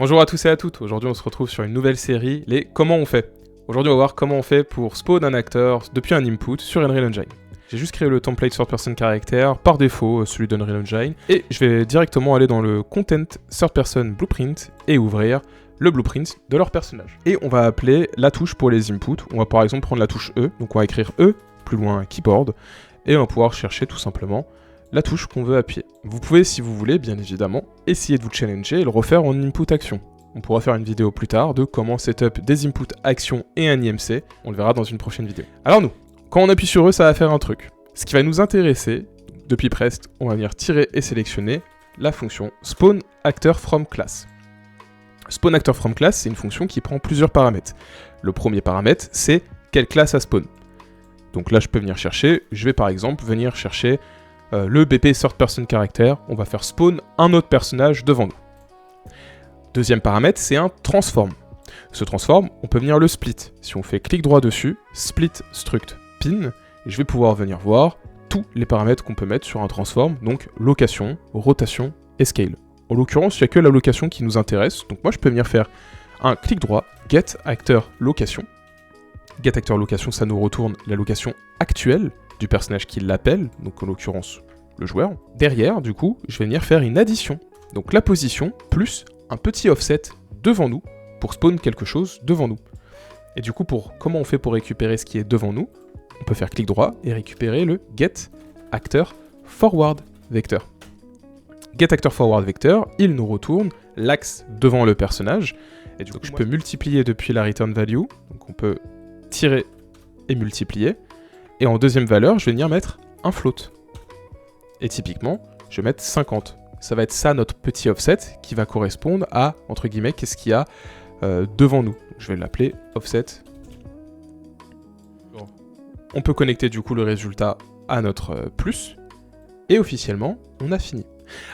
Bonjour à tous et à toutes, aujourd'hui on se retrouve sur une nouvelle série, les Comment on fait. Aujourd'hui on va voir comment on fait pour spawn un acteur depuis un input sur Unreal Engine. J'ai juste créé le template third person character, par défaut celui d'Unreal Engine, et je vais directement aller dans le content third person blueprint et ouvrir le blueprint de leur personnage. Et on va appeler la touche pour les inputs, on va par exemple prendre la touche E, donc on va écrire E, plus loin keyboard, et on va pouvoir chercher tout simplement la touche qu'on veut appuyer. Vous pouvez, si vous voulez, bien évidemment, essayer de vous challenger et le refaire en input action. On pourra faire une vidéo plus tard de comment setup des input actions et un IMC, on le verra dans une prochaine vidéo. Alors nous, quand on appuie sur eux, ça va faire un truc. Ce qui va nous intéresser, depuis Prest, on va venir tirer et sélectionner la fonction spawn actor from class. Spawn actor from class, c'est une fonction qui prend plusieurs paramètres. Le premier paramètre, c'est quelle classe à spawn. Donc là, je peux venir chercher, je vais par exemple venir chercher le BP third person character, on va faire spawn un autre personnage devant nous. Deuxième paramètre, c'est un transform. Ce transform, on peut venir le split. Si on fait clic droit dessus, split struct pin, et je vais pouvoir venir voir tous les paramètres qu'on peut mettre sur un transform, donc location, rotation et scale. En l'occurrence, il n'y a que la location qui nous intéresse, donc moi je peux venir faire un clic droit, get actor location. Get actor location, ça nous retourne la location actuelle du personnage qui l'appelle, donc en l'occurrence le joueur. Derrière, du coup, je vais venir faire une addition. Donc la position plus un petit offset devant nous pour spawn quelque chose devant nous. Et du coup, comment on fait pour récupérer ce qui est devant nous? On peut faire clic droit et récupérer le get actor forward vector. Get actor forward vector, il nous retourne l'axe devant le personnage. Et du coup, je peux multiplier depuis la return value. Donc on peut tirer et multiplier. Et en deuxième valeur, je vais venir mettre un float. Et typiquement, je vais mettre 50. Ça va être ça notre petit offset qui va correspondre à, entre guillemets, qu'est-ce qu'il y a devant nous. Je vais l'appeler offset. On peut connecter du coup le résultat à notre plus. Et officiellement, on a fini.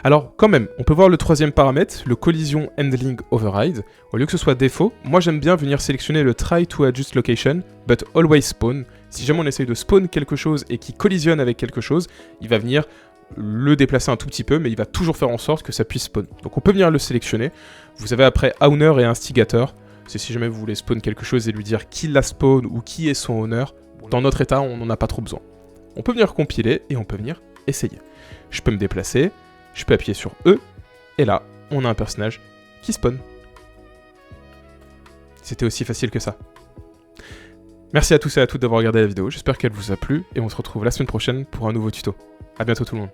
Alors quand même, on peut voir le troisième paramètre, le collision handling override. Au lieu que ce soit défaut, moi j'aime bien venir sélectionner le try to adjust location, but always spawn. Si jamais on essaye de spawn quelque chose et qui collisionne avec quelque chose, il va venir le déplacer un tout petit peu, mais il va toujours faire en sorte que ça puisse spawn. Donc on peut venir le sélectionner. Vous avez après owner et instigator. C'est si jamais vous voulez spawn quelque chose et lui dire qui la spawn ou qui est son owner. Dans notre état, on n'en a pas trop besoin. On peut venir compiler et on peut venir essayer. Je peux me déplacer. Je peux appuyer sur E, et là, on a un personnage qui spawn. C'était aussi facile que ça. Merci à tous et à toutes d'avoir regardé la vidéo, j'espère qu'elle vous a plu, et on se retrouve la semaine prochaine pour un nouveau tuto. A bientôt tout le monde.